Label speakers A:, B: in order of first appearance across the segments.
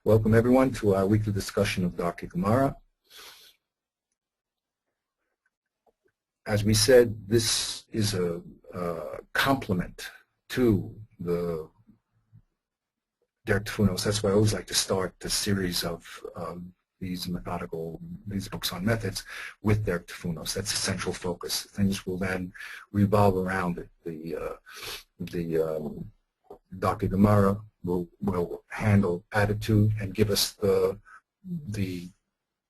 A: Welcome everyone to our weekly discussion of Darkei Gemara. As we said, this is a complement to the Derek Tfunos. That's why I always like to start the series of these books on methods with Derek Tfunos. That's the central focus. Things will then revolve around it. The Darkei Gemara will handle attitude and give us the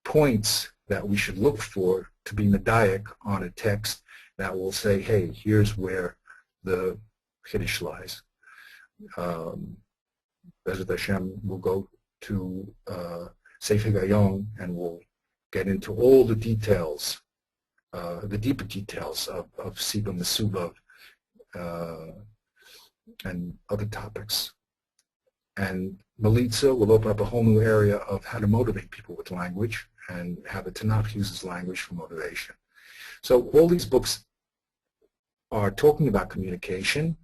A: points that we should look for to be medayek on a text that will say, hey, here's where the Chiddush lies. Bezrat Hashem will go to Sefer Gayon and we'll get into all the details, the deeper details of Siba Mesuba and other topics. And Melitza will open up a whole new area of how to motivate people with language and how the Tanakh uses language for motivation. So all these books are talking about communication.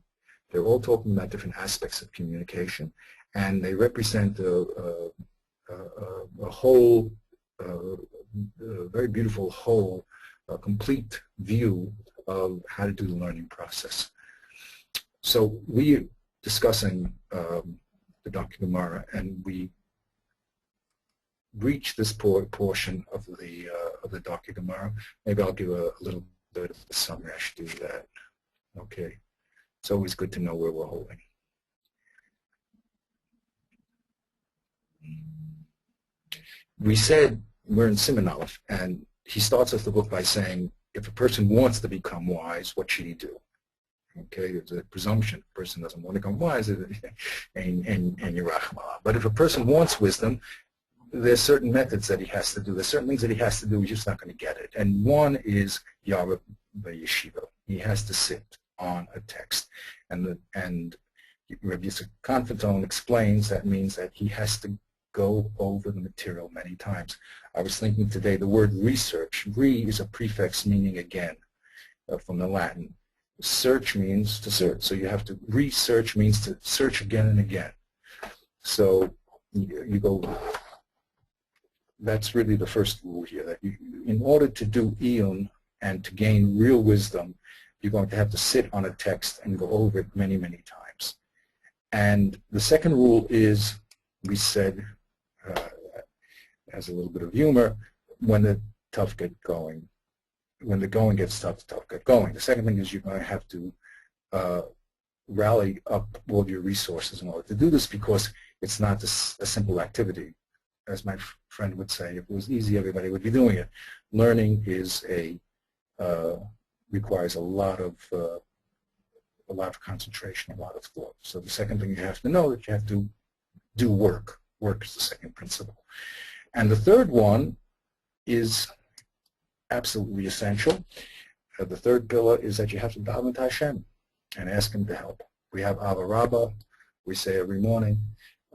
A: They're all talking about different aspects of communication, and they represent a whole, very beautiful whole, complete view of how to do the learning process. So we're discussing the Darkei Gemara, and we reach this portion of the Darkei Gemara. Maybe I'll give a little bit of a summary. I should do that. Okay. It's always good to know where we're holding. We said we're in Siman Aleph, and he starts off the book by saying, if a person wants to become wise, what should he do? Okay, there's a presumption a person doesn't want to become wise, and Yerachmah. But if a person wants wisdom, there's certain methods that he has to do. There's certain things that he has to do. He's just not going to get it. And one is Yarab Yeshiva. He has to sit on a text. And Rabbi Yitzchak Konfitone explains that means that he has to go over the material many times. I was thinking today the word research. Re is a prefix meaning again from the Latin. Search means to search. So you have to research means to search again and again. So you go, that's really the first rule here, that in order to do iyun and to gain real wisdom, you're going to have to sit on a text and go over it many, many times. And the second rule is, we said, as a little bit of humor, when the tough get going. When the going gets tough, the tough get going. The second thing is you're going to have to rally up all your resources in order to do this, because it's not a simple activity. As my friend would say, if it was easy, everybody would be doing it. Learning is requires a lot of concentration, a lot of thought. So the second thing you have to know that you have to do work. Work is the second principle. And the third one is absolutely essential. The third pillar is that you have to daven to Hashem and ask Him to help. We have Ava Rabbah, we say every morning.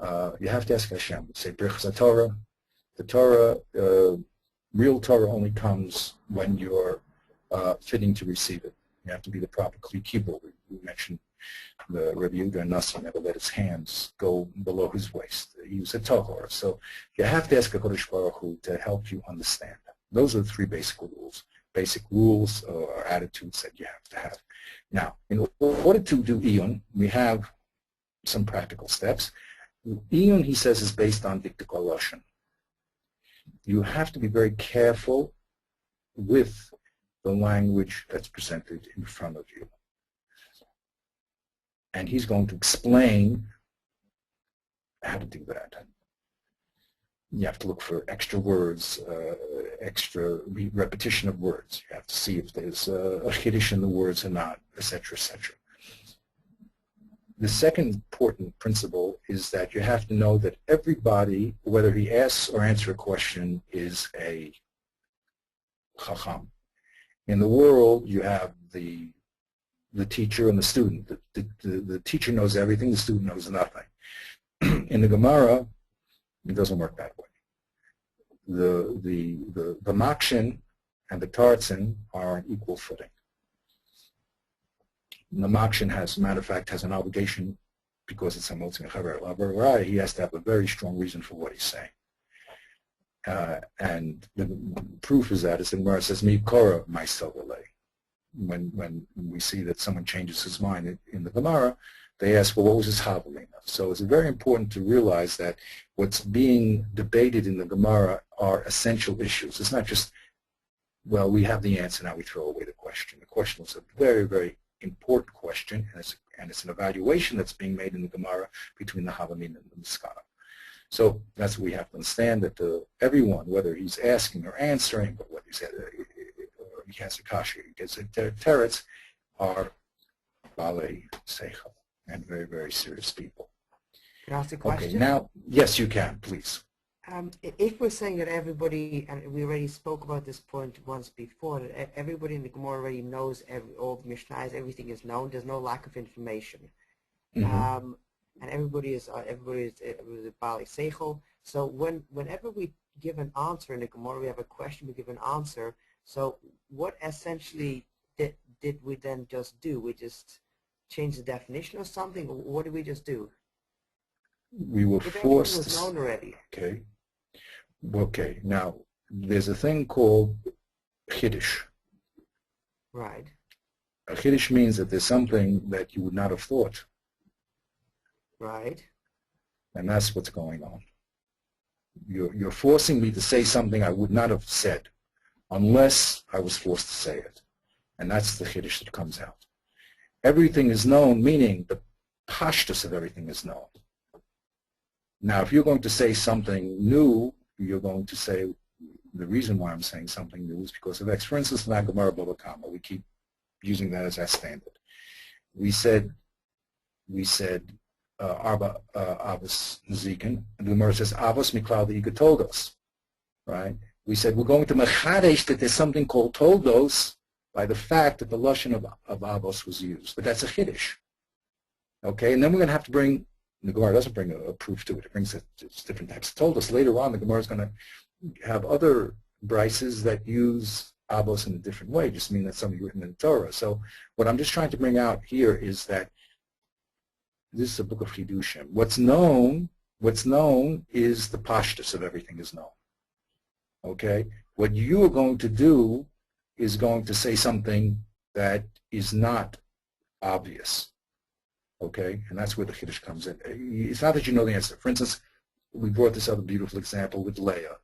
A: You have to ask Hashem. We say Birchas Torah. The Torah, real Torah only comes when you're fitting to receive it. You have to be the proper Kli Kibul. We mentioned the Rabbi Yehuda Nasi never let his hands go below his waist. He was a Tahor. So you have to ask HaKadosh Baruch Hu to help you understand. Those are the three basic rules or attitudes that you have to have. Now, in order to do iyun, we have some practical steps. Iyun, he says, is based on diktuk lashon. You have to be very careful with the language that's presented in front of you. And he's going to explain how to do that. You have to look for extra words, extra repetition of words. You have to see if there's a chiddush in the words or not, etc., etc. The second important principle is that you have to know that everybody, whether he asks or answers a question, is a chacham. In the world, you have the teacher and the student. The teacher knows everything, the student knows nothing. In the Gemara, it doesn't work that way. The Makshin and the Tartzin are on equal footing. The Makshin has, matter of fact, has an obligation because it's a Motzi Mechaber Raya, he has to have a very strong reason for what he's saying. And the proof is that it's in where it says, Mi Kora myself relay. When we see that someone changes his mind in the Gemara, they ask, well, what was his Havalina? So it's very important to realize that what's being debated in the Gemara are essential issues. It's not just, well, we have the answer, now we throw away the question. The question is a very, very important question, and it's an evaluation that's being made in the Gemara between the Havalina and the Miskana. So that's what we have to understand, that everyone, whether he's asking or answering, but whether he has a kasha, he gets a teretz, are balei seichel, and very, very serious people.
B: Can I ask a question?
A: Okay, now, yes, you can, please.
B: If we're saying that everybody, and we already spoke about this point once before, that everybody in the Gemara already knows, all the Mishnahs, everything is known, there's no lack of information. Mm-hmm. And everybody is balei seichel. So whenever we give an answer in the Gemara, we have a question, we give an answer. So what essentially did we then just do? We just changed the definition or something? Or what did we just do?
A: We were forced.
B: It was known already.
A: Okay. Okay. Now there's a thing called chiddush.
B: Right.
A: A chiddush means that there's something that you would not have thought.
B: Right.
A: And that's what's going on. You're forcing me to say something I would not have said unless I was forced to say it. And that's the chiddush that comes out. Everything is known, meaning the pashtus of everything is known. Now, if you're going to say something new, you're going to say, the reason why I'm saying something new is because of X. For instance, in Gemara Bava Kama, we keep using that as our standard. We said, Arba Avos Zikin, and the Gemara says, Avos Miklal the Yiga told us, right? We said we're going to mechadesh that there's something called toldos by the fact that the lashon of Avos was used, but that's a chiddush. Okay, and then we're going to have to bring, the Gemara doesn't bring a proof to it, it brings it's different types of toldos. Later on, the Gemara is going to have other brises that use Avos in a different way, just mean that's something written in the Torah. So what I'm just trying to bring out here is that this is a book of Chidushim. What's known is the pashtus of everything is known. Okay? What you are going to do is going to say something that is not obvious. Okay? And that's where the Chiddush comes in. It's not that you know the answer. For instance, we brought this other beautiful example with Leah,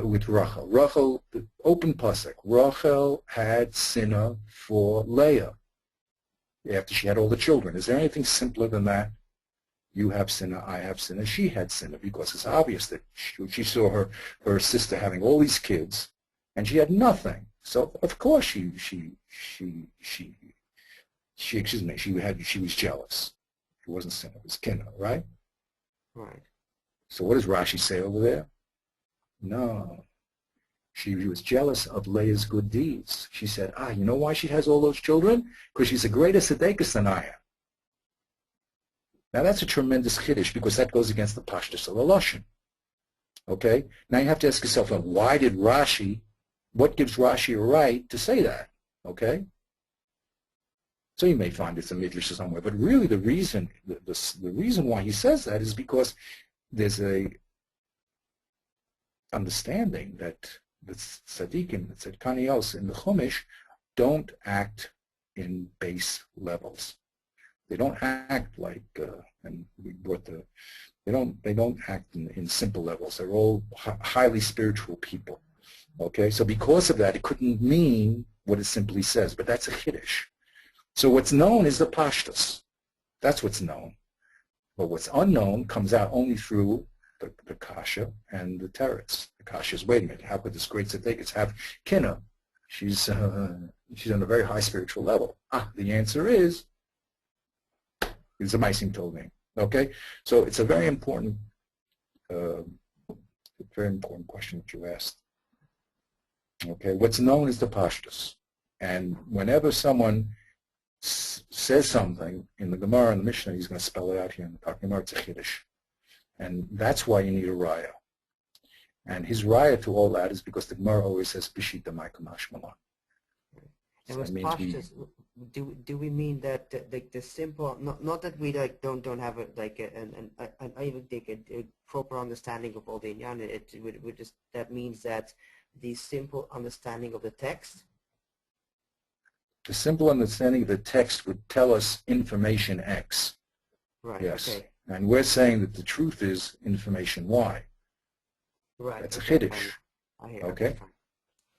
A: with Rachel. Rachel, the open pasuk, Rachel had sinah for Leah after she had all the children. Is there anything simpler than that? You have sinner, I have sinner, she had sinner, because it's obvious that she saw her sister having all these kids, and she had nothing. So of course she was jealous. It wasn't sinner, it was kinna, right?
B: Right.
A: So what does Rashi say over there? No. She was jealous of Leah's good deeds. She said, you know why she has all those children? Because she's a greater tzedekah than I am. Now that's a tremendous chiddush because that goes against the pashtus of the lashon. Okay? Now you have to ask yourself, what gives Rashi a right to say that? Okay? So you may find it's a midrash somewhere, but really the reason why he says that is because there's a understanding that the tzaddikim, the tzedkanios in the Chumash don't act in base levels. They don't act like, and we brought they don't act in simple levels. They're all highly spiritual people. Okay, so because of that, it couldn't mean what it simply says, but that's a chiddush. So what's known is the pashtus. That's what's known. But what's unknown comes out only through the kasha and the teretz. The kasha is, wait a minute, how could this great tzaddikus have kinna? She's on a very high spiritual level. The answer is a maisim tovim. Okay, so it's a very important question that you asked. Okay, what's known is the pashtus, and whenever someone says something in the Gemara and the Mishnah, he's going to spell it out here in the Gemara. It's a chiddush. And that's why you need a raya. And his raya to all that is because the Gemara always says, Bishita Maikamash Malan.
B: And was pashtus, do we mean that the simple, not that we like don't have a, like an even like a proper understanding of all the inyan, it would just, that means that the simple understanding of the text.
A: The simple understanding of the text would tell us information X.
B: Right.
A: Yes.
B: Okay.
A: And we're saying that the truth is information Y.
B: Right.
A: That's
B: okay,
A: a chiddush.
B: I hear.
A: Okay.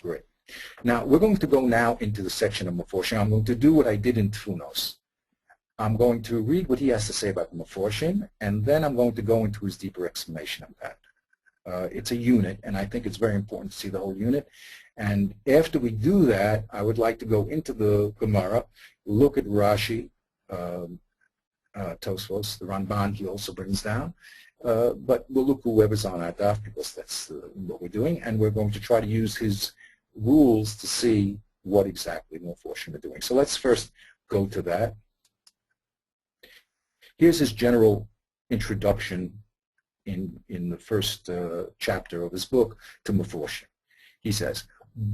A: Great. Now we're going to go now into the section of Meforshim. I'm going to do what I did in Tfunos. I'm going to read what he has to say about the Meforshim, and then I'm going to go into his deeper explanation of that. It's a unit, and I think it's very important to see the whole unit. And after we do that, I would like to go into the Gemara, look at Rashi, Tosfos, the Ramban he also brings down, but we'll look whoever's on our daf because that's what we're doing, and we're going to try to use his rules to see what exactly Meforshim are doing. So let's first go to that. Here's his general introduction in the first chapter of his book to Meforshim. He says, okay,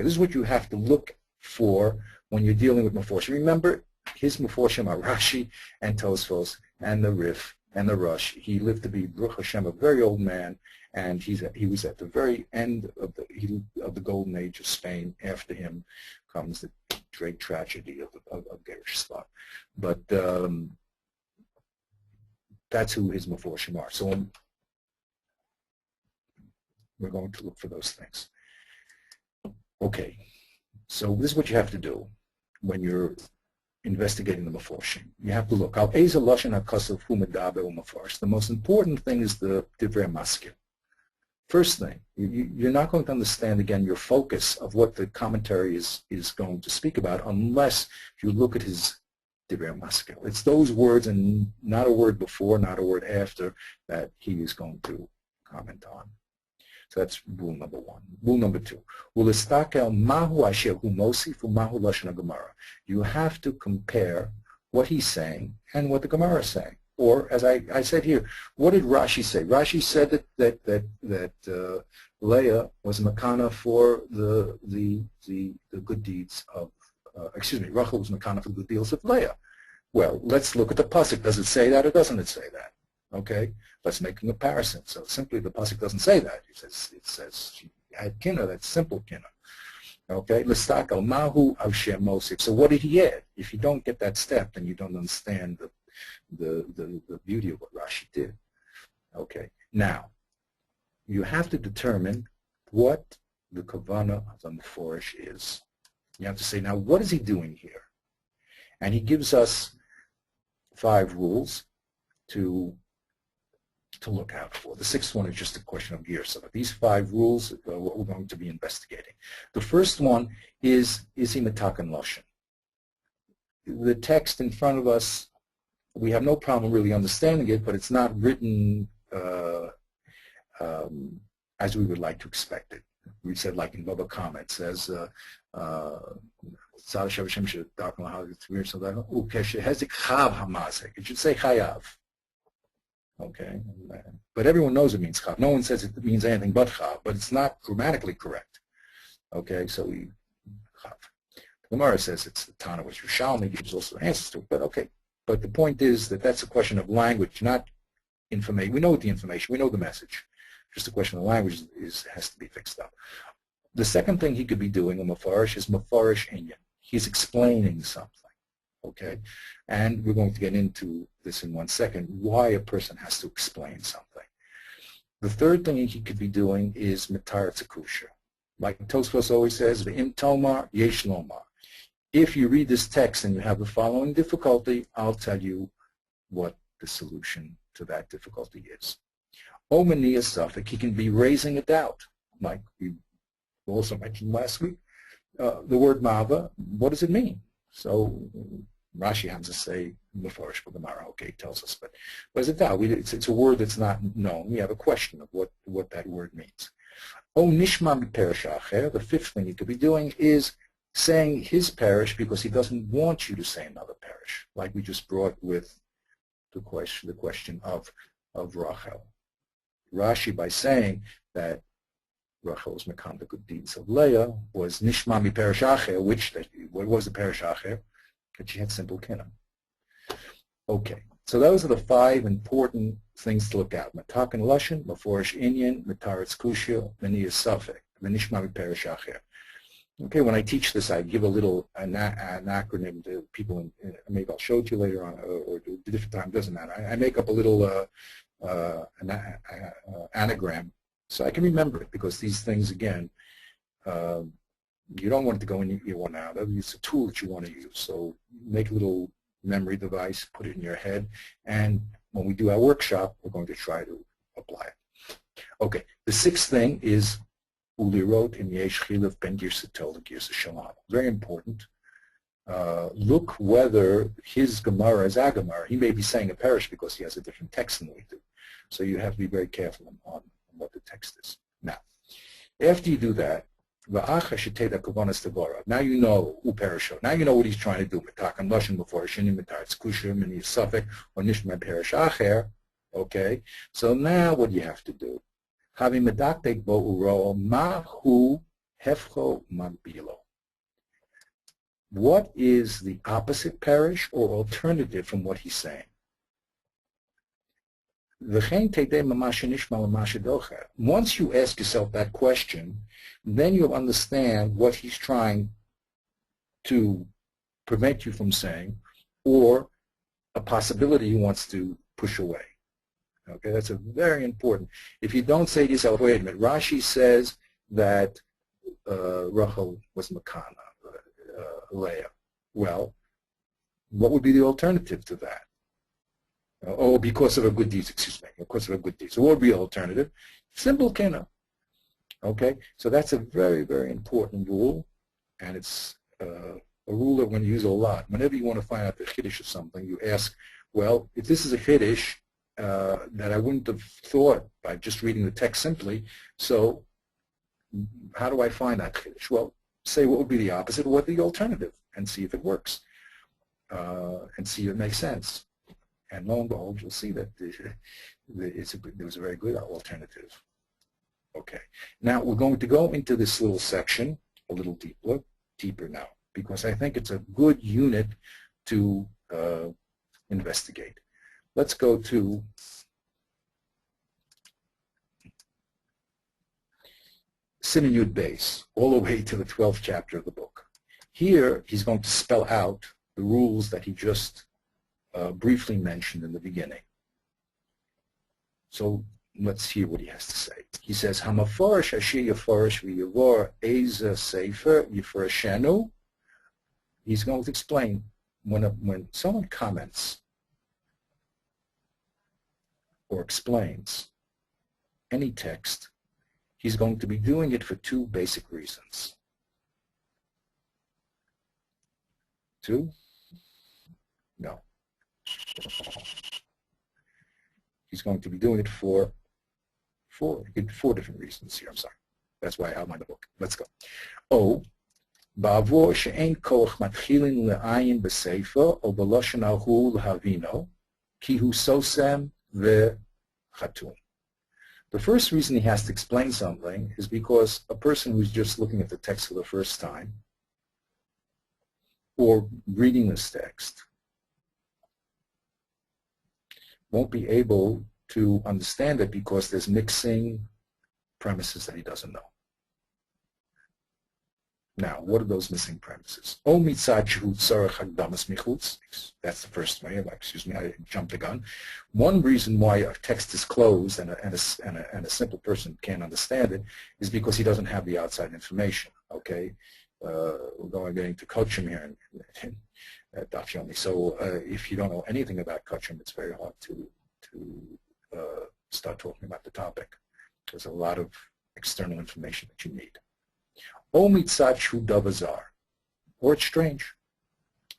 A: this is what you have to look for when you're dealing with Meforshim. Remember, his Meforshim are Rashi and Tosfos and the Rif and the Rush. He lived to be, Baruch Hashem, a very old man, and he was at the very end of the golden age of Spain. After him comes the great tragedy of Gerish Spot. But that's who his Meforshim are. So we're going to look for those things. Okay, so this is what you have to do when you're investigating the Meforshim. You have to look. The most important thing is the Divrei Maskil. First thing, you're not going to understand, again, your focus of what the commentary is going to speak about unless you look at his Divrei Maskil. It's those words and not a word before, not a word after that he is going to comment on. So that's rule number one. Rule number two. You have to compare what he's saying and what the Gemara is saying. Or, as I said here, what did Rashi say? Rashi said that Leah was Makana for the good deeds of, Rachel was Makana for the good deeds of Leah. Well, let's look at the pasuk. Does it say that or doesn't it say that? Okay, let's make a comparison. So simply the pasuk doesn't say that. It says she had kinna. That's simple kinna. Okay, l'stakal mahu avshem mosif. So what did he add? If you don't get that step, then you don't understand the beauty of what Rashi did. Okay, now you have to determine what the kavanah of the Meforish is. You have to say, now what is he doing here? And he gives us 5 rules to look out for. The 6th one is just a question of gear. So these 5 rules are what we're going to be investigating. The first one is he metakan lashon? The text in front of us, we have no problem really understanding it, but it's not written as we would like to expect it. We said, like in Baba Kama, it says, it should say chayav. Okay, but everyone knows it means chav. No one says it means anything but chav, but it's not grammatically correct. Okay, so we chav. The Gemara says it's the Tana, which Yerushalmi gives also answers to it, but okay. But the point is that that's a question of language, not information. We know the information, we know the message. Just a question of language has to be fixed up. The second thing he could be doing in Mefarish is Mefarish Inyan. He's explaining something, okay? And we're going to get into this in one second, why a person has to explain something. The third thing he could be doing is Matar Tzakusha. Like Tosfos always says, V'im Tomar, Yesh Lomar. If you read this text and you have the following difficulty, I'll tell you what the solution to that difficulty is. Omani Suffolk, he can be raising a doubt, like we also mentioned last week. The word Mava, what does it mean? So Rashi has to say Mefarish Gemara, okay, tells us, but what is it now? It's a word that's not known. We have a question of what that word means. O Nishma Parish Acher, the 5th thing he could be doing is saying his parish because he doesn't want you to say another parish, like we just brought with the question of Rachel. Rashi, by saying that Rachel was Mekan, the good deeds of Leah, was Nishma mi Perish Acher, what was the Perish Acher? That she had simple kinam. Okay, so those are the 5 important things to look at. Matakan Lashon, Maforish Inyan, Mataretz Kushya, Meniyas Safek, Nishma mi Perish Acher. Okay, when I teach this, I give a little an acronym to people, maybe I'll show it to you later on, or do a different time, doesn't matter. I make up a little anagram so I can remember it, because these things, again, you don't want it to go in your one out. It's a tool that you want to use. So make a little memory device, put it in your head, and when we do our workshop, we're going to try to apply it. Okay, the 6th thing is Ulirot im yesh chiluf ben girsatol to girsa shalom. Very important. Look whether his Gemara is our Gemara. He may be saying a parish because he has a different text than we do. So you have to be very careful on what the text is. Now, after you do that, now you know uperisho. Now you know what he's trying to do. Metakan lashon before shinim metaretz kushim and yisafek or nishma perish acher. Okay. So now what do you have to do? Having medaktek bo uro mahu hefcho magbilo. What is the opposite parish or alternative from what he's saying? Once you ask yourself that question, then you'll understand what he's trying to prevent you from saying, or a possibility he wants to push away. Okay, that's a very important. If you don't say to yourself, wait a minute, Rashi says that Rachel was Makana, Leah. Well, what would be the alternative to that? Oh, because of her good deeds, excuse me, because of her good deeds. So what would be the alternative? Simple kina. Okay, so that's a very, very important rule, and it's a rule that we're going to use a lot. Whenever you want to find out the chiddush of something, you ask, well, if this is a chiddush that I wouldn't have thought by just reading the text simply, so how do I find that chiddush? Well, say what would be the opposite or what the alternative, and see if it works, and see if it makes sense. And lo and behold, you'll see that there was a very good alternative. Okay. Now we're going to go into this little section a little deeper now, because I think it's a good unit to investigate. Let's go to Siman Yud Beis, all the way to the 12th chapter of the book. Here, he's going to spell out the rules that he just briefly mentioned in the beginning. So let's hear what he has to say. He says, "Hamafarish asher yafarish v'yavor eza sefer yifarashenu." He's going to explain when someone comments or explains any text, he's going to be doing it for 2 basic reasons. 2? No. He's going to be doing it for 4 different reasons here. I'm sorry. That's why I outlined the book. Let's go. O, ba'avor she'ein koach matchilin le'ayin b'sefer o b'loshen ahu l'havino ki hu sosem ve'chatum. The first reason he has to explain something is because a person who's just looking at the text for the first time or reading this text won't be able to understand it because there's mixing premises that he doesn't know. Now, what are those missing premises? O mitzad shehu tzarech hagdamas michutz. That's the first way. Excuse me, I jumped the gun. One reason why a text is closed and a simple person can't understand it is because he doesn't have the outside information. Okay, we're getting to Kochim here at Daf Yomi. So if you don't know anything about Kochim, it's very hard to start talking about the topic. There's a lot of external information that you need. O mitzad shu davazar, or it's strange.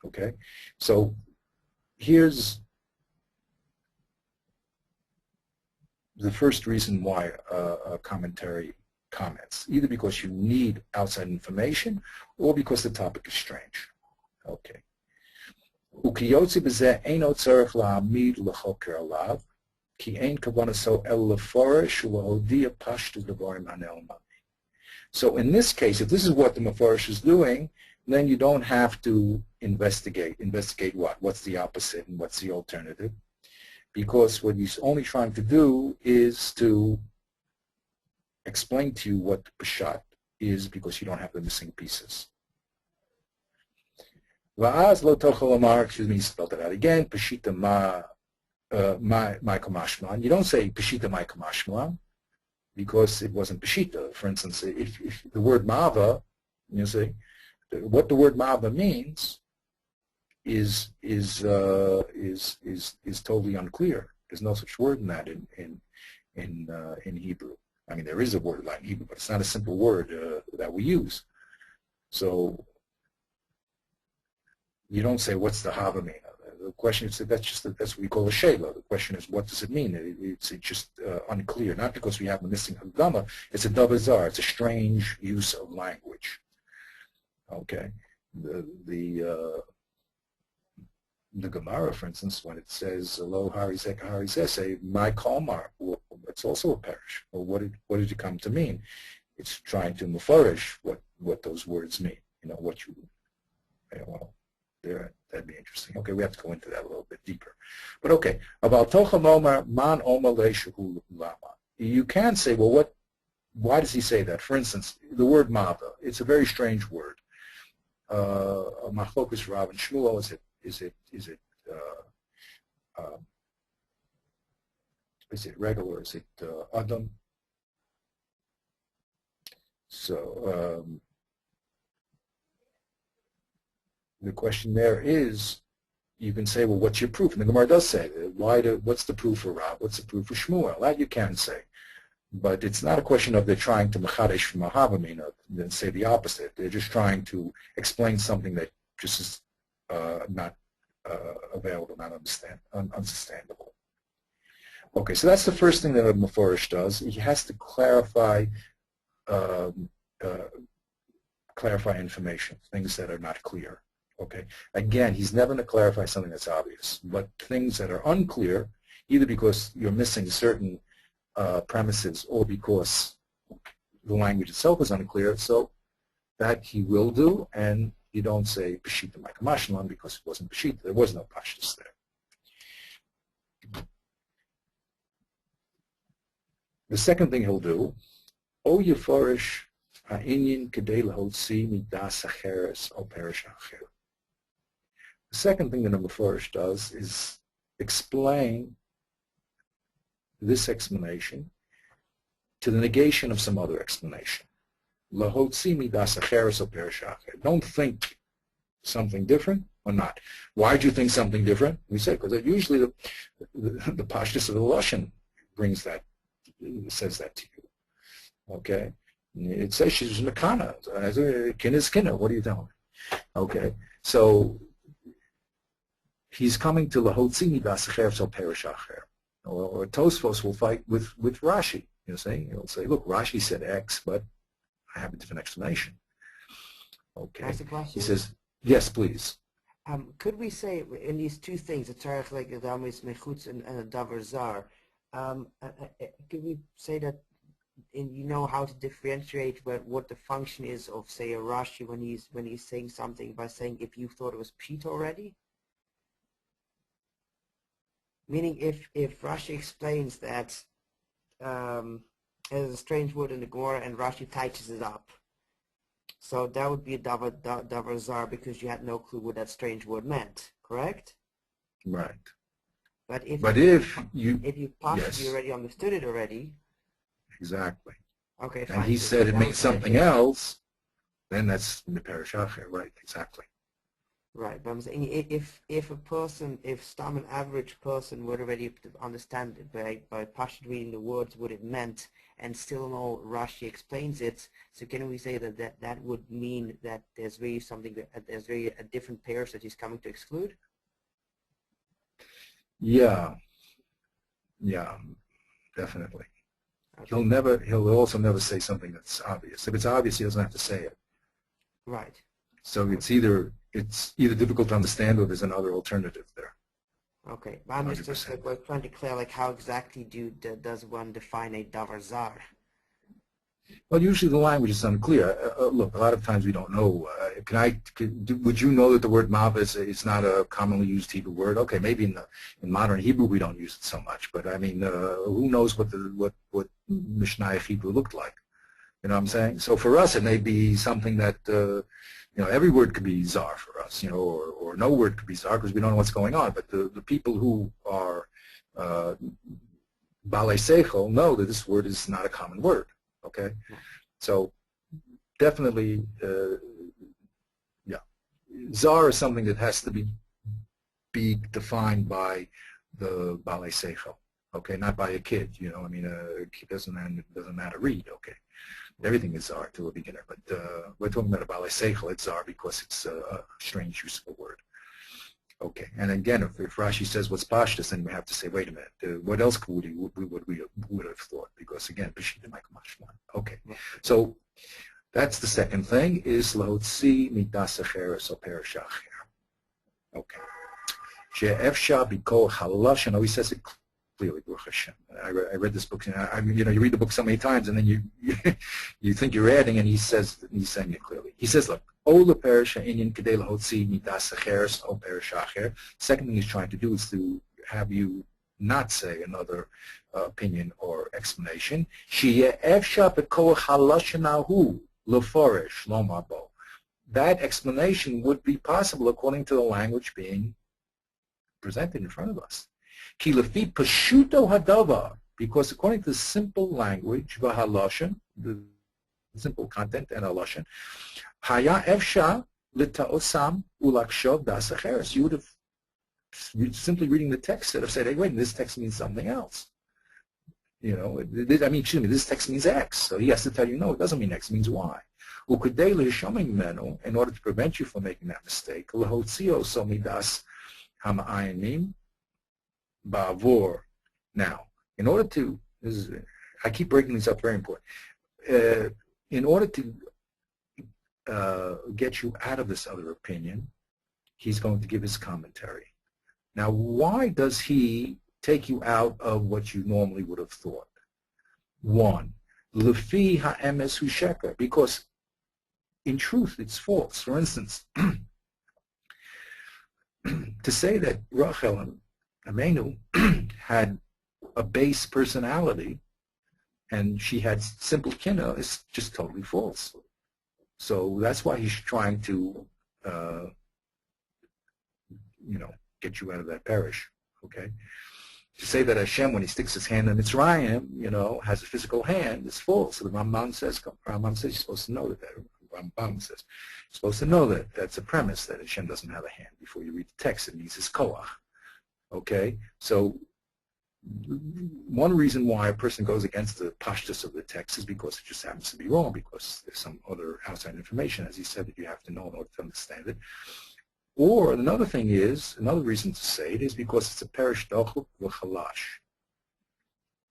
A: Okay, so here's the first reason why a commentary comments, either because you need outside information or because the topic is strange. Okay. Ukiyotzi b'zeh eino tzarech la'amid l'choker alav ki ein kavanaso el leforish u'la'odia pashtu devarim hanelma. So in this case, if this is what the Mefarish is doing, then you don't have to investigate. Investigate what? What's the opposite and what's the alternative? Because what he's only trying to do is to explain to you what the Peshat is, because you don't have the missing pieces. Va'az lo tochel amar, excuse me, he spelled it out again, Peshita ma kamashman. You don't say Peshita ma kamashman, because it wasn't Peshita. For instance, if the word Mava, you see, what the word Mava means is totally unclear. There's no such word in that in Hebrew. I mean, there is a word like Hebrew, but it's not a simple word that we use. So you don't say, what's the Hava mean? The question is, that's what we call a Shayla. The question is, what does it mean? It's just unclear. Not because we have a missing Hagama. It's a Davazar. It's a strange use of language. Okay. The Gemara, for instance, when it says "Lo harizek harizese," my kalmar, it's also a parish. Well, what did it come to mean? It's trying to mufarish what those words mean. You know what you. Well, there, that'd be interesting. Okay, we have to go into that a little bit deeper. But okay, about tocham omar man omar leishahu lama. You can say, well, why does he say that? For instance, the word mava. It's a very strange word. Machlokus Rav and Shmuel, is it regular? Is it Adam? So the question there is, you can say, well, what's your proof? And the Gemara does say, what's the proof for Rav? What's the proof for Shmuel? That you can say. But it's not a question of they're trying to mechadesh from Mahavamina, then say the opposite. They're just trying to explain something that just is not available, not understandable. Okay, so that's the first thing that a Mefarish does. He has to clarify information, things that are not clear. Okay, again, he's never going to clarify something that's obvious, but things that are unclear, either because you're missing certain premises or because the language itself is unclear, so that he will do, and you don't say Peshita Maikamashlan because it wasn't Peshita. There was no Pashtus there. The second thing he'll do, O Yefarish Ha'inyin Kedei Lahotzi Midas Acheres O Perish Acher. The second thing that a Mefarish does is explain this explanation to the negation of some other explanation. Lahotzi midas acheres o perish acher. Don't think something different or not. Why do you think something different? We say because usually the pashtus of the lashon brings that, says that to you. Okay, it says she's mekana. Kin is kinna. What are you telling me? Okay, so he's coming to lahotzi midas acheres o perish acher. Or Tosfos will fight with Rashi. You see, he'll say, "Look, Rashi said X, but I have a different explanation." Okay.
B: Can I ask a question?
A: He says, "Yes, please."
B: Could we say in these two things, the tzarech like the damis mechutz and a davar zar, could we say that you know how to differentiate what the function is of, say, a Rashi when he's saying something by saying if you thought it was pshit already? Meaning, if Rashi explains that there's a strange word in the Gemara and Rashi touches it up, so that would be a davar zar because you had no clue what that strange word meant, correct?
A: Right.
B: But if you possibly
A: yes.
B: already understood it already.
A: Exactly.
B: Okay.
A: And
B: fine.
A: he said it means something else, then that's in the Perish Acher, right? Exactly.
B: Right, but I'm saying if some an average person would already understand it by partially reading the words what it meant and still know Rashi explains it, so can we say that would mean that there's really something there's really a different pairs that he's coming to exclude?
A: Yeah, definitely. Okay. He'll also never say something that's obvious. If it's obvious, he doesn't have to say it.
B: Right.
A: So it's either difficult to understand or there's another alternative there.
B: Okay, but I'm just like trying to clear how exactly does one define a davar zar?
A: Well, usually the language is unclear. Look, a lot of times we don't know. Would you know that the word mav is not a commonly used Hebrew word? Okay, maybe in modern Hebrew we don't use it so much, but I mean, who knows what Mishnah Hebrew looked like? You know what I'm saying? So for us, it may be something that every word could be zar for us, or no word could be zar because we don't know what's going on. But the people who are balei seichel know that this word is not a common word. Okay, so definitely, yeah, zar is something that has to be defined by the balei seichel. Okay, not by a kid. I mean, a kid doesn't matter read. Okay, everything is zar to a beginner, but we're talking about a balei seichel. It's zar because it's a strange use of a word. Okay, and again, if Rashi says what's pashtus, then we have to say, wait a minute, what else would we have thought? Because again, b'shita like mashma. Okay, so that's the second thing is lahotzi midas acheres or perish acher. Okay, she'efsha b'kol halash, and he says it clearly. Baruch Hashem. I read this book. You read the book so many times, and then you think you're adding, and he's saying it clearly. He says, look. Second thing he's trying to do is to have you not say another opinion or explanation. That explanation would be possible according to the language being presented in front of us. Because according to simple language, the simple content and haloshen, Haya efsha l'ta'osam ulakshov das acheres. You would have simply reading the text would have said, hey, wait, this text means something else. This text means X. So he has to tell you, no, it doesn't mean X, it means Y. In order to prevent you from making that mistake, l'hotzio somidas hama'ayimim ba'avor. Now, in order to, I keep breaking these up, very important. In order to get you out of this other opinion, he's going to give his commentary. Now, why does he take you out of what you normally would have thought? One, lefi ha'emes hu sheker, because in truth it's false. For instance, to say that Rachel and Amenu had a base personality and she had simple kina is just totally false. So that's why he's trying to, get you out of that parish, okay? To say that Hashem, when he sticks his hand in Mitzrayim, has a physical hand, is false. So the Rambam says you're supposed to know that. Rambam says you're supposed to know that. That's a premise, that Hashem doesn't have a hand. Before you read the text, it means his koach, okay? So one reason why a person goes against the pashtus of the text is because it just happens to be wrong, because there's some other outside information, as he said, that you have to know in order to understand it. Or another reason to say it is because it's a parish dochuk v'chalash.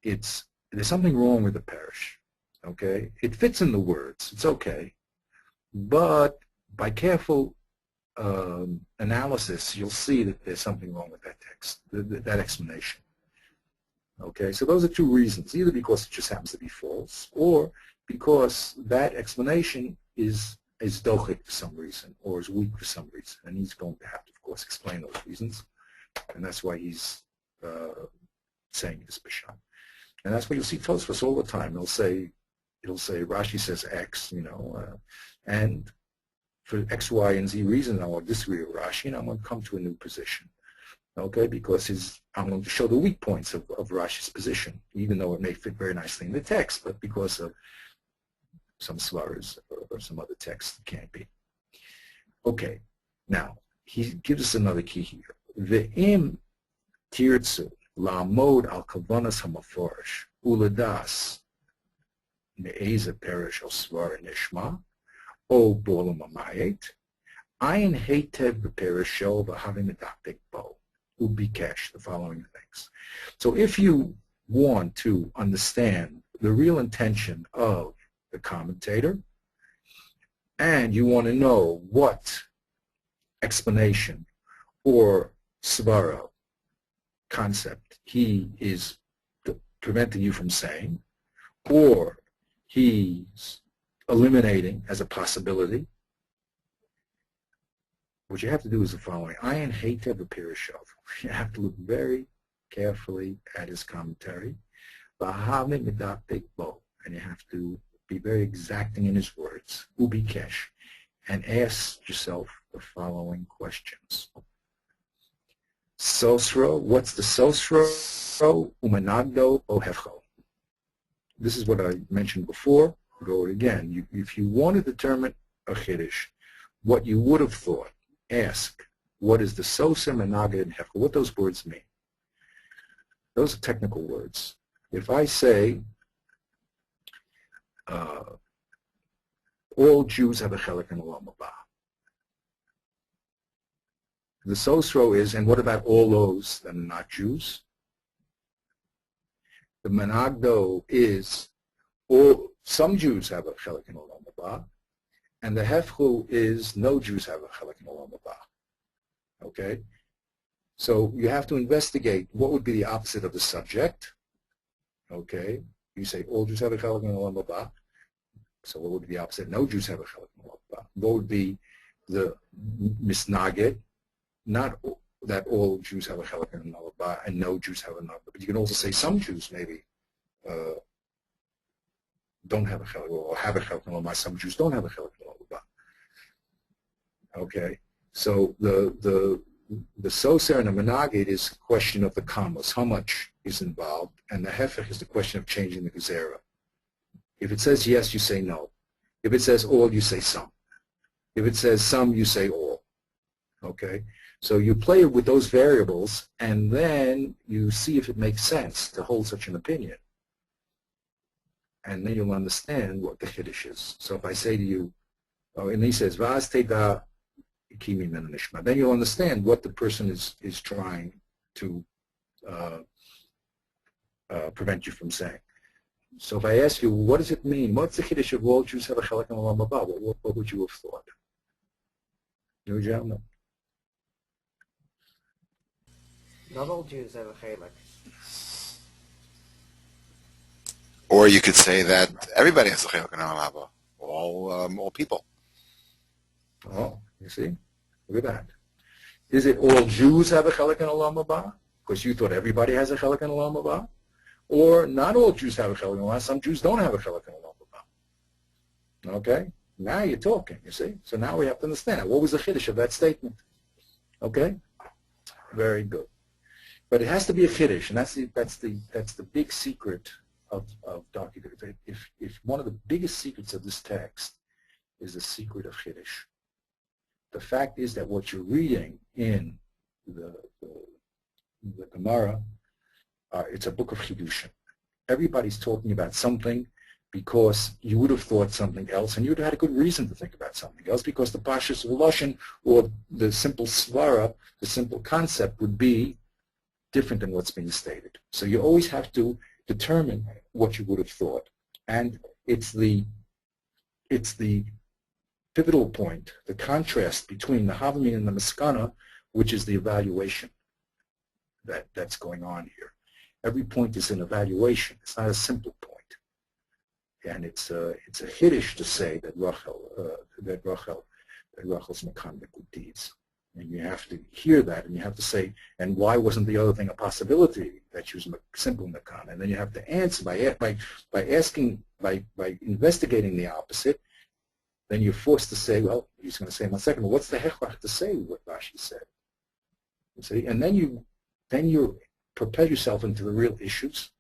A: There's something wrong with the parish, okay? It fits in the words, it's okay, but by careful analysis, you'll see that there's something wrong with that text, that explanation. Okay, so those are two reasons, either because it just happens to be false, or because that explanation is dochik for some reason, or is weak for some reason, and he's going to have to, of course, explain those reasons, and that's why he's saying this b'shan. And that's why you'll see Tosfos all the time. It'll say Rashi says X, and for X, Y, and Z reason, I will disagree with Rashi, and I'm going to come to a new position. Okay, because I'm going to show the weak points of Rashi's position, even though it may fit very nicely in the text, but because of some svaras or some other text, it can't be. Okay, now, he gives us another key here. Ve'im tirtzu la'amod al kavanas hamaforish uladas me'eza perish o svar nishma o bolam amayet ayin heitev beperisho v'havim medakdek bo. Ubikesh, the following things. So if you want to understand the real intention of the commentator, and you want to know what explanation or svara concept he is preventing you from saying, or he's eliminating as a possibility. What you have to do is the following. Ayin heitev b'pirushov. You have to look very carefully at his commentary. V'havne medakdek bo. And you have to be very exacting in his words. Ubikesh. And ask yourself the following questions. Sosro, what's the sosro? Umanagdo ohefcho. This is what I mentioned before. Go it again. If you want to determine a chiddush, what you would have thought, ask, what is the sosa, menaged, and hefcho? What those words mean. Those are technical words. If I say, all Jews have a chelik in Olam Haba. The sosro is, and what about all those that are not Jews? The menagdo is, some Jews have a chelik in Olam Haba, and the hefchu is, no Jews have a chelik in Olam Haba. Okay? So you have to investigate what would be the opposite of the subject. Okay? You say all Jews have a chelik in Olam Haba. So what would be the opposite? No Jews have a chelik in Olam Haba. What would be the misnaged? Not that all Jews have a chelik in Olam Haba and no Jews have another. But you can also say some Jews maybe don't have a chelik or have a chelik in Olam Haba. Some Jews don't have a chelik in Olam Haba. Okay? So the soser and the menaged is a question of the commas. How much is involved? And the hefech is the question of changing the gezerah. If it says yes, you say no. If it says all, you say some. If it says some, you say all. Okay? So you play with those variables, and then you see if it makes sense to hold such an opinion. And then you'll understand what the chiddush is. So if I say to you, and he says, Vaz teda ikimi min nishma, then you'll understand what the person is trying to prevent you from saying. So if I ask you, what does it mean? What's the chiddush of all Jews have a chelik in Olam Haba? What would you have thought? No, gentlemen.
B: Not all Jews have a chelik.
C: Or you could say that everybody has a chelik in Olam Haba. All people.
A: Oh, you see? Look at that. Is it all Jews have a chelik in Olam Haba? Because you thought everybody has a chelik in Olam Haba? Or not all Jews have a chelik in Olam Haba. Some Jews don't have a chelik in Olam Haba. Okay? Now you're talking, you see? So now we have to understand. What was the chiddush of that statement? Okay? Very good. But it has to be a chiddush, and that's the big secret of document. If one of the biggest secrets of this text is the secret of chiddush. The fact is that what you're reading in the Gemara, it's a book of chidushim. Everybody's talking about something because you would have thought something else, and you would have had a good reason to think about something else, because the pashas of Lashon, or the simple svara, the simple concept, would be different than what's being stated. So you always have to determine what you would have thought. And it's the pivotal point, the contrast between the Havamim and the Maskana, which is the evaluation that's going on here. Every point is an evaluation. It's not a simple point. And it's a chiddush to say that Rachel's mekan with deeds. And you have to hear that, and you have to say, and why wasn't the other thing a possibility that she was simple mekan? And then you have to answer by investigating the opposite. Then you're forced to say, well, he's going to say in 1 second, well, what's the hechlach to say what Rashi said? You see, and then you prepare yourself into the real issues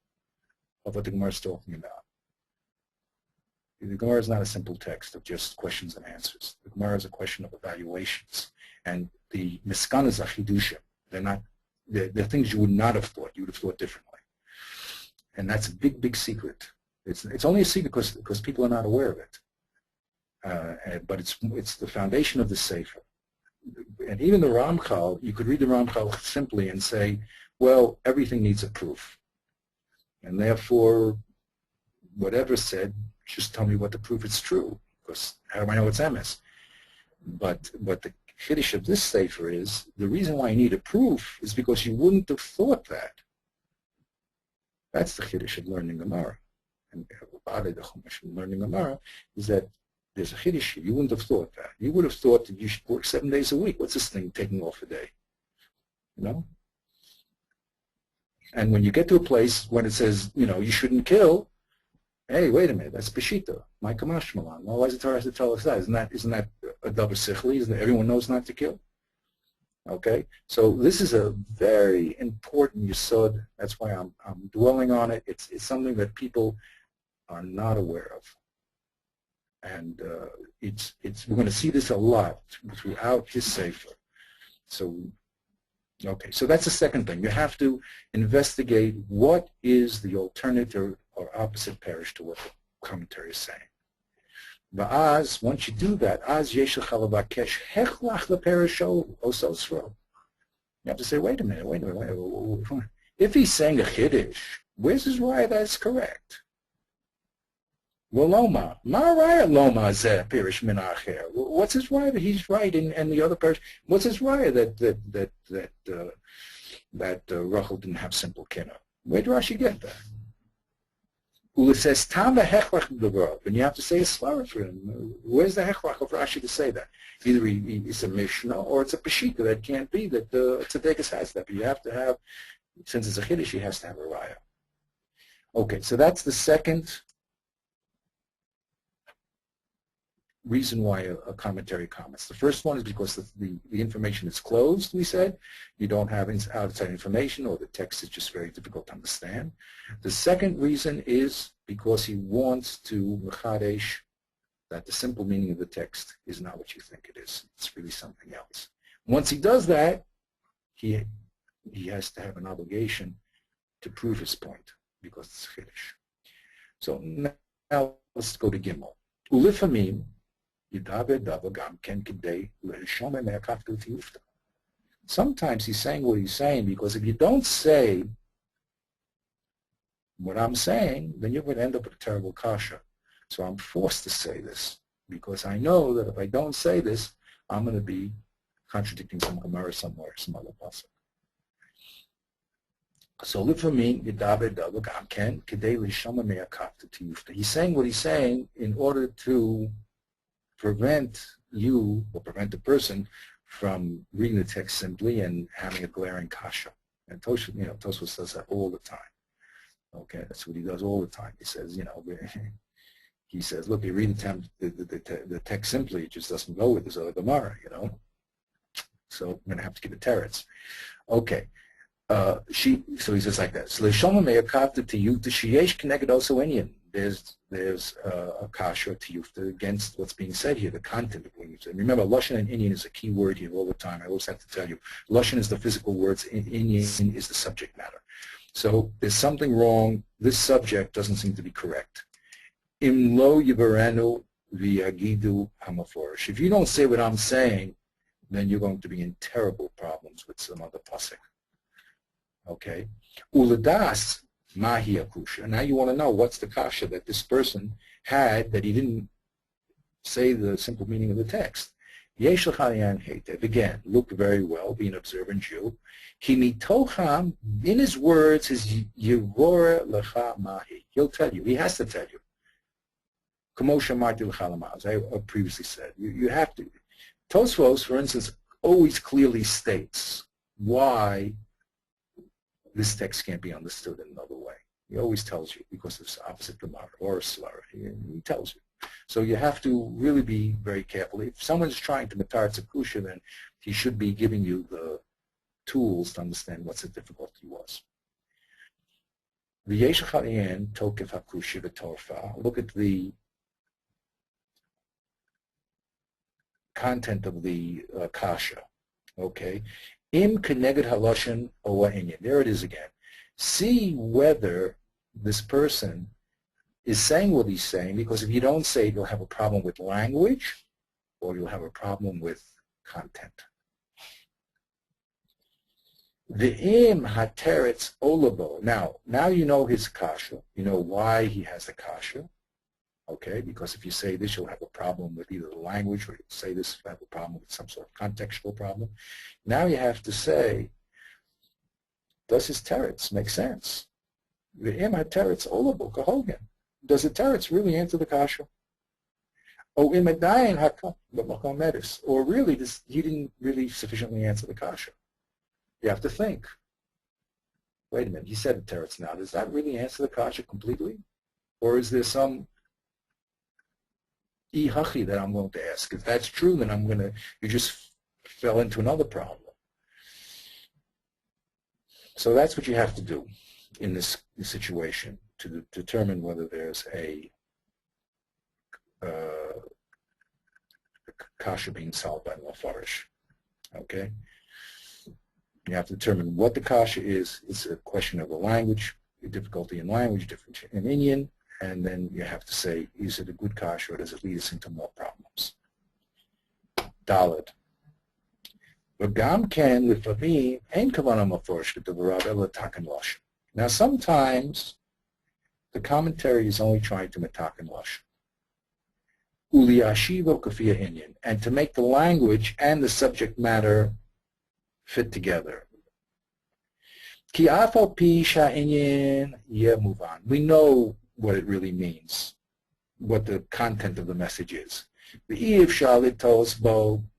A: of what the Gemara is talking about. The Gemara is not a simple text of just questions and answers. The Gemara is a question of evaluations. And the miskanas are chidushim. They're things you would not have thought. You would have thought differently. And that's a big, big secret. It's only a secret because people are not aware of it. But it's the foundation of the Sefer. And even the Ramchal, you could read the Ramchal simply and say, well, everything needs a proof. And therefore, whatever said, just tell me what the proof is true, because how do I know it's emes? But the chiddush of this sefer is, the reason why you need a proof is because you wouldn't have thought that. That's the chiddush of learning Gemara. and learning Gemara, is that there's a chiddush. You wouldn't have thought that. You would have thought that you should work 7 days a week. What's this thing taking off a day? You know? And when you get to a place when it says, you shouldn't kill, hey, wait a minute, that's Peshita. My Kamash Malan. Well, why does the Torah have to tell us that? Isn't that a double sichli? Isn't that everyone knows not to kill? Okay? So this is a very important yesod. That's why I'm dwelling on it. It's something that people are not aware of. And we're going to see this a lot throughout his sefer. So, okay, so that's the second thing. You have to investigate what is the alternative or opposite parish to what the commentary is saying. Va'az, once you do that, az yesh lecha levakesh hechlach leparish ososro. You have to say, wait a minute. If he's saying a chiddush, where's his raya that is correct? Well, Loma. Ma'araya Loma zeh pirish min acher. What's his raya that he's right and the other parish? What's his raya that Rachel didn't have simple kinna? Where did Rashi get that? Ula says tam hechlach b'dorov, and you have to say a svara for him. Where's the hechlach of Rashi to say that? Either it's a Mishnah or it's a Peshita. That can't be that Tzedekis has that. But you have to have, since it's a chiddush, he has to have a raya. Okay, so that's the second reason why a commentary comments. The first one is because the information is closed, we said. You don't have outside information, or the text is just very difficult to understand. The second reason is because he wants to mechadesh that the simple meaning of the text is not what you think it is. It's really something else. Once he does that, he has to have an obligation to prove his point, because it's chiddush. So now let's go to Gimel. Ulifamim, sometimes he's saying what he's saying because if you don't say what I'm saying, then you're going to end up with a terrible kasha. So I'm forced to say this because I know that if I don't say this, I'm going to be contradicting some Gemara somewhere, some other pasuk. So he's saying what he's saying in order to prevent you, or prevent the person, from reading the text simply and having a glaring kasha. And Tosfos says that all the time. Okay, that's what he does all the time. He says, he says, look, you read the text simply, it just doesn't go with this other Gemara, So I'm going to have to give it teretz. Okay. So he says like that. There's a kasha to yufta against what's being said here, the content of what you said. Remember, lashon in Indian is a key word here all the time. I always have to tell you, lashon is the physical words, in Indian is the subject matter. So there's something wrong. This subject doesn't seem to be correct. Im lo yibarenu v'yagidu hamaforish. If you don't say what I'm saying, then you're going to be in terrible problems with some other pasuk. Okay? Uladas mahi akusha. Now you want to know what's the kasha that this person had that he didn't say the simple meaning of the text. Yesh l'chaliyan heitev. Again, look very well, be an observant Jew. Ki mitocham, in his words, his yivora lecha mahi. He'll tell you. He has to tell you. Kamosha marti l'chalamah, as I previously said. You have to. Tosfos, for instance, always clearly states why this text can't be understood in another way. He always tells you because it's opposite Gemara or a Svara. He tells you. So you have to really be very careful. If someone's trying to matar tzakusha, then he should be giving you the tools to understand what the difficulty was. Look at the content of the kasha. Okay. Im keneged haloshen owa inyan. There it is again. See whether this person is saying what he's saying, because if you don't say it, you'll have a problem with language or you'll have a problem with content. The im hateretz olabo. Now you know his kasha. You know why he has a kasha. Okay, because if you say this, you'll have a problem with either the language, or you say this, you'll have a problem with some sort of contextual problem. Now you have to say, does his teretz make sense? The im hateretz olabo kahogan. does the teretz really answer the kasha? Oh, in Medayin Hakam, or really, he didn't really sufficiently answer the kasha. You have to think. Wait a minute, he said the teretz now. Does that really answer the kasha completely? Or is there some ihachi that I'm going to ask? If that's true, then you just fell into another problem. So that's what you have to do in this situation to determine whether there's a kasha being solved by Mefarish. Okay? You have to determine what the kasha is. It's a question of the language, the difficulty in language, different in Indian, and then you have to say, is it a good kasha or does it lead us into more problems? Dalet. Now sometimes the commentary is only trying to metaken lashon. And to make the language and the subject matter fit together. We know what it really means, what the content of the message is.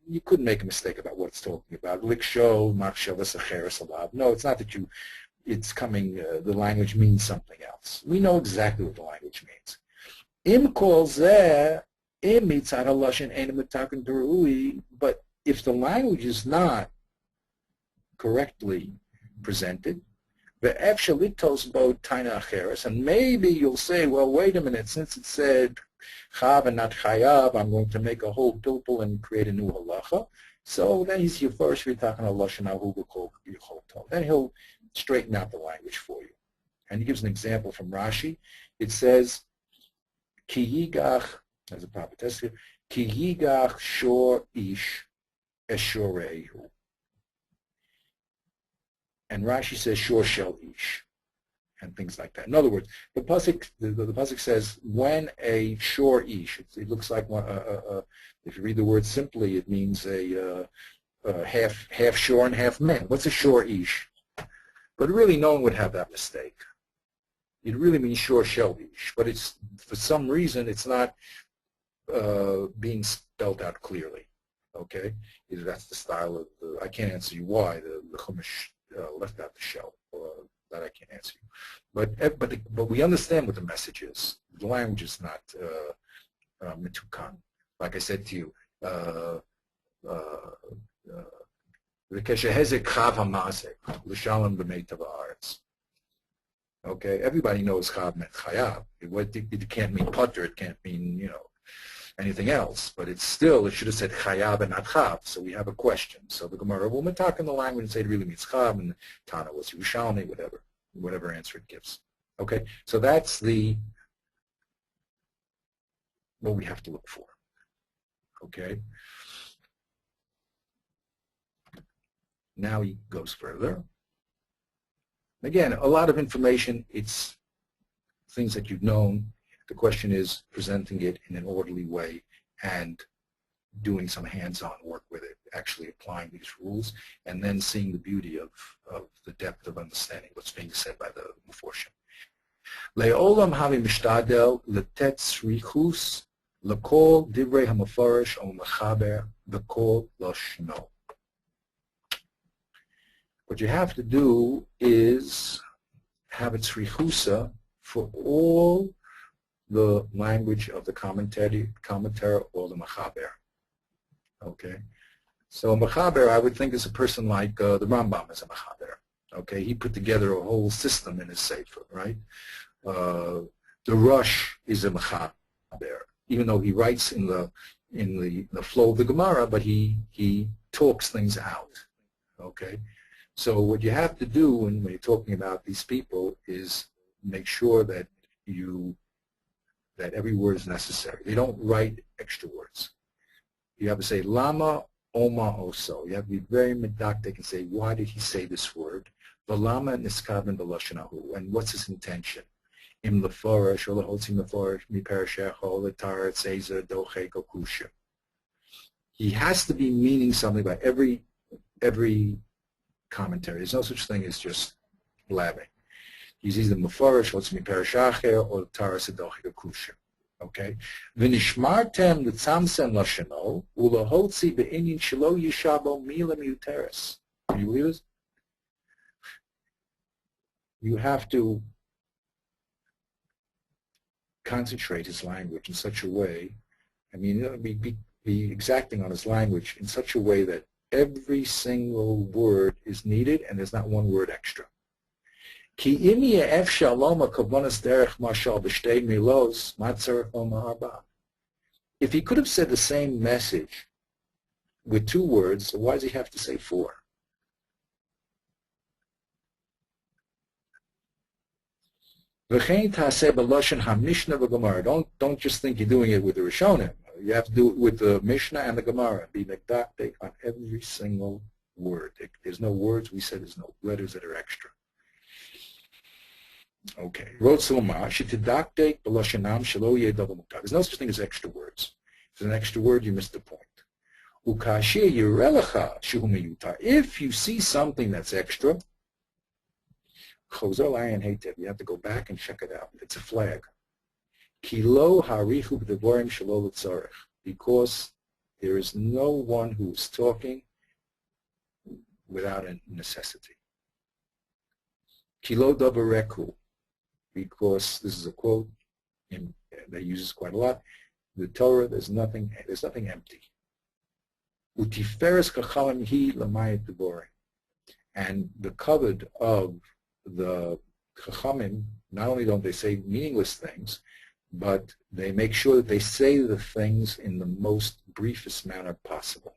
A: You couldn't make a mistake about what it's talking about. No, it's not that it's coming, the language means something else. We know exactly what the language means. But if the language is not correctly presented, and maybe you'll say, well, wait a minute, since it said chav and not chayav, I'm going to make a whole pilpul and create a new halacha. So then he's your first talking then he'll straighten out the language for you. And he gives an example from Rashi. It says, Ki yigach, as a proper test here, Ki yigach shor ish eshorehu. And Rashi says shor shel ish, and things like that. In other words, the pasuk says when a shor ish, it looks like if you read the word simply, it means a half shor and half men. What's a shor ish? But really, no one would have that mistake. It really means shor shel ish, but it's for some reason it's not being spelled out clearly. Okay, either that's the style of the. I can't answer you why the Chumash left out the shell. That I can't answer you. But we understand what the message is. The language is not mitukan. Like I said to you, the keshehezek chav hamazek l'shalom b'mei tava'aretz. Okay, everybody knows chav meant chayav. It can't mean putter. It can't mean anything else. But it should have said chayav and not chav. So we have a question. So the Gemara will talk in the language and say it really means chav, and the Tana was Yerushalmi, whatever answer it gives. Okay, so that's what we have to look for. Okay. Now he goes further. Again, a lot of information. It's things that you've known. The question is presenting it in an orderly way and doing some hands-on work with it, actually applying these rules, and then seeing the beauty of the depth of understanding what's being said by the Meforshim. Le'olam havi mishtadel letet srichus lekol divrei hamefarish o mechaber v'kol loshno. What you have to do is have a tzrichusa for all the language of the commentary or the mechaber. Okay, so a mechaber, I would think, is a person like the Rambam is a mechaber. Okay, he put together a whole system in his sefer, right? The Rosh is a mechaber, even though he writes in the flow of the Gemara, but he talks things out. Okay, so what you have to do when you're talking about these people is make sure that every word is necessary. They don't write extra words. You have to say lama oma oso. You have to be very medactic and say, why did he say this word? V'lama niskaven b'lashanahu, and what's his intention? Im leforish or lehotzi leforish mi perishecho letaret sezer doche kokusha. He has to be meaning something by every commentary. There's no such thing as just blabbing. He's either Mefarish, what's mi Perishacher, or Tara Sedochik Kusha. Okay? V'nishmartem l'tzamsem lashano, u'lahotzi be'inyin shelo yishabo mila miuteres. Can you believe this? You have to concentrate his language in such a way, be exacting on his language in such a way that every single word is needed and there's not one word extra. If he could have said the same message with 2 words, so why does he have to say 4? Don't just think you're doing it with the Rishonim. You have to do it with the Mishnah and the Gemara. Be mekdakdek on every single word. There's no words. We said there's no letters that are extra. Okay. There's no such thing as extra words. If there's an extra word, you missed the point. If you see something that's extra, you have to go back and check it out. It's a flag. Because there is no one who is talking without a necessity. Because this is a quote that uses quite a lot. The Torah, there's nothing empty. And the covered of the Chachamim, not only don't they say meaningless things, but they make sure that they say the things in the most briefest manner possible.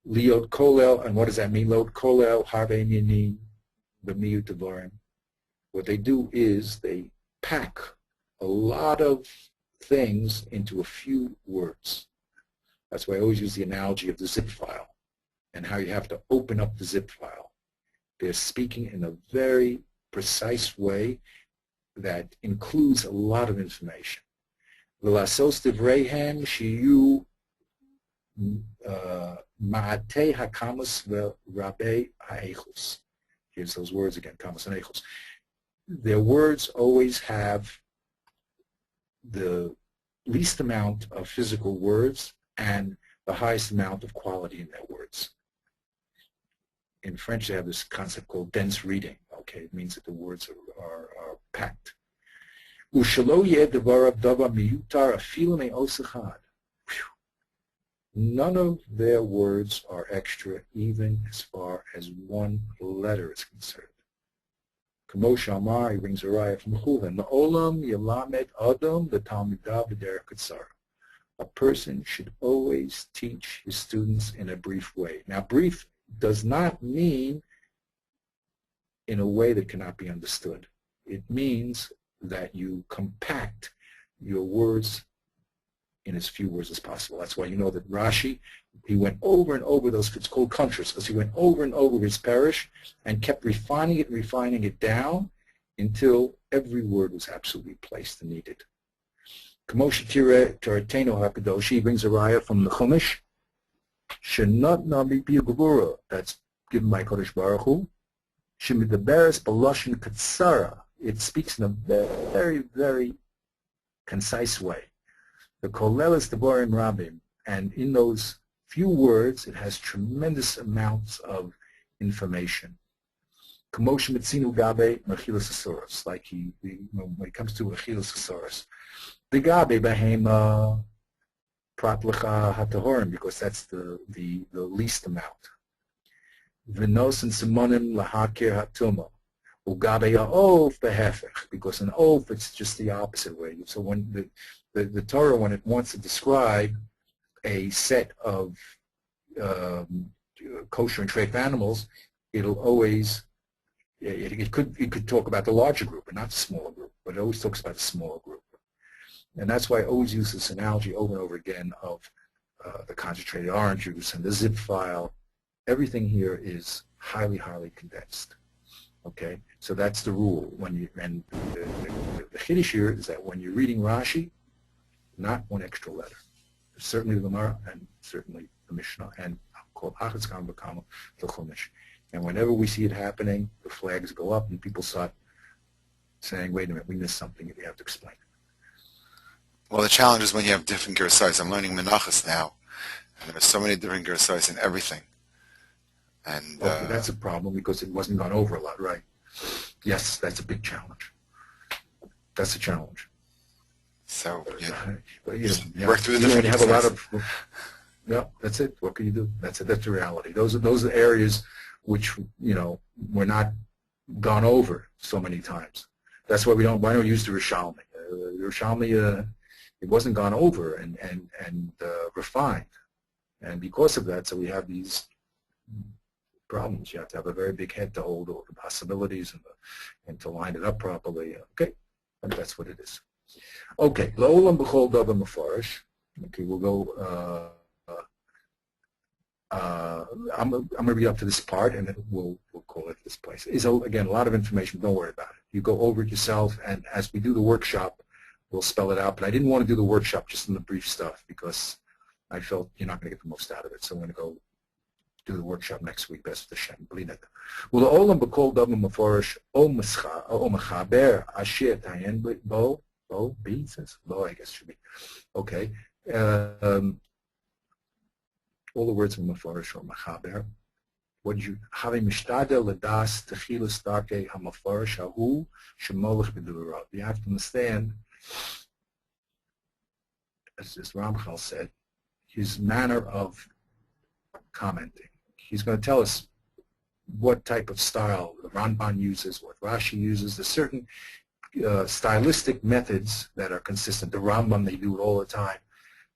A: Liot kolel, and what does that mean? Liot kolel, harve minim, b'miyut devarim. What they do is they pack a lot of things into a few words. That's why I always use the analogy of the zip file and how you have to open up the zip file. They're speaking in a very precise way that includes a lot of information. V'lasos divreihem shiyu ma'atei hakamas v'rabei ha'echus. Here's those words again, kamas and echus. Their words always have the least amount of physical words and the highest amount of quality in their words. In French, they have this concept called dense reading. Okay, it means that the words are packed. None of their words are extra, even as far as one letter is concerned. Kamosh Amar, he brings a raya from Chulin. Na'olam yelamed adam v'talmidav v'derech katsara. A person should always teach his students in a brief way. Now, brief does not mean in a way that cannot be understood. It means that you compact your words in as few words as possible. That's why you know that Rashi, he went over and over those, it's called contras, because he went over and over his parish and kept refining it down until every word was absolutely placed and needed. Kamosha Tirateno HaKadoshi, he brings a raya from the Chumash, Shenat Nabi Gevura, that's given by Kodesh Baruch Hu, Shemidaberes Baloshin Katsara, it speaks in a very, very concise way. The Kolelis Devorim Rabim, and in those few words, it has tremendous amounts of information. Kamosha Mitzinu Gabe Mechilas Asoros, like when it comes to Mechilas Asoros. The Gabe Behema Pratlacha Hatahorim, because that's the least amount. V'nos and Simonim Lahakir Hatuma. Ugabe Ha'of Behefech, because an oath, it's just the opposite way. So when the Torah, when it wants to describe a set of kosher and treif animals, it'll always, it could talk about the larger group and not the smaller group, but it always talks about the smaller group. And that's why I always use this analogy over and over again of the concentrated orange juice and the zip file. Everything here is highly, highly condensed. Okay, so that's the rule. And the chiddush here is that when you're reading Rashi, not one extra letter. Certainly the Gemara and certainly the Mishnah and called Achaz Kam V'Kama the Chumash. And whenever we see it happening, the flags go up and people start saying, wait a minute, we missed something and you have to explain it.
C: Well, the challenge is when you have different gersais. I'm learning Menachos now, and there's so many different gersais in everything. And
A: Okay, that's a problem because it wasn't gone over a lot, right? Yes, that's a big challenge. That's a challenge.
C: so
A: But,
C: work through the
A: you
C: different
A: have a lot
C: gersais.
A: of, yeah, that's it. What can you do? That's it. That's the reality. Those are areas which, were not gone over so many times. That's why why don't we use the Rishalmi? The Rishalmi, it wasn't gone over and refined. And because of that, so we have these problems. You have to have a very big head to hold all the possibilities and to line it up properly. Okay, and that's what it is. Okay, La'olam b'chol davar mefarish. Okay, we'll go. I'm going to read up to this part, and then we'll call it this place. Is again a lot of information. Don't worry about it. You go over it yourself, and as we do the workshop, we'll spell it out. But I didn't want to do the workshop just in the brief stuff because I felt you're not going to get the most out of it. So I'm going to go do the workshop next week. Best the Shem. Well, the olam b'kol davar mefarish o mechaber asher tayin bo b says bo, I guess should be okay. All the words from mefarish or mechaber. What did you have a mishtadel ledas techilas darkei hamefarish hahu shemolech b'duvarav. You have to understand, as Ramchal said, his manner of commenting. He's going to tell us what type of style the Ramban uses, what Rashi uses. There's certain stylistic methods that are consistent. The Rambam, they do it all the time.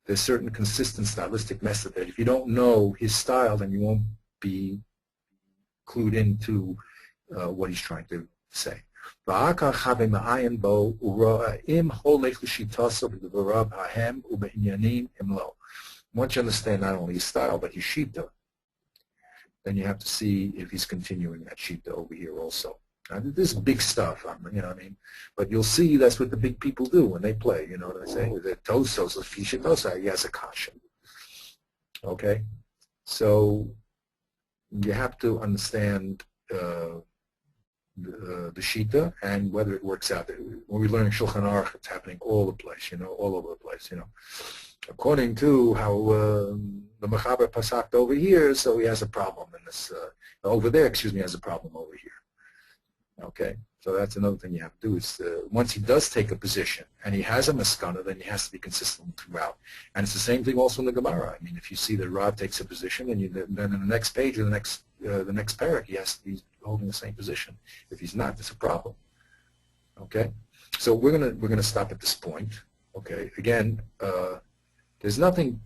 A: There's certain consistent stylistic method that if you don't know his style, then you won't be clued into what he's trying to say. Once you understand not only his style, but his shita, then you have to see if he's continuing that shita over here also. Now, this is big stuff, you know what I mean? But you'll see that's what the big people do when they play, you know what I say? The tosos, the fisha tosa, he has a kasha. Okay? So you have to understand the shita and whether it works out. When we learn Shulchan Aruch, it's happening all the place, all over the place, According to how the Mechaber pasaked over here, so he has a problem in this, over there, he has a problem over here. Okay, so that's another thing you have to do is once he does take a position and he has a maskana, then he has to be consistent throughout. And it's the same thing also in the Gemara. I mean, if you see that Rav takes a position, then in the next page or the next parak, he has to be holding the same position. If he's not, that's a problem. Okay, so we're gonna stop at this point. Okay, again, there's nothing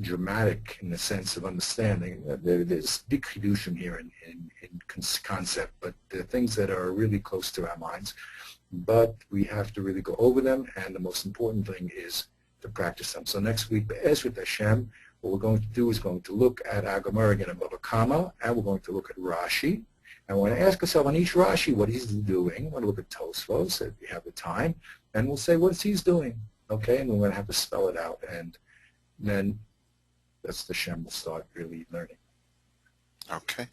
A: dramatic in the sense of understanding. There's big chidushim here in concept, but there are things that are really close to our minds. But we have to really go over them, and the most important thing is to practice them. So next week, Be'ezrit Hashem, what we're going to do is going to look at our Gemara again in Bava Kama, and we're going to look at Rashi. And we're going to ask ourselves on each Rashi what he's doing. We're going to look at Tosfos if we have the time, and we'll say what he's doing. Okay, and we're going to have to spell it out, and then that's the Shem will start really learning.
C: Okay.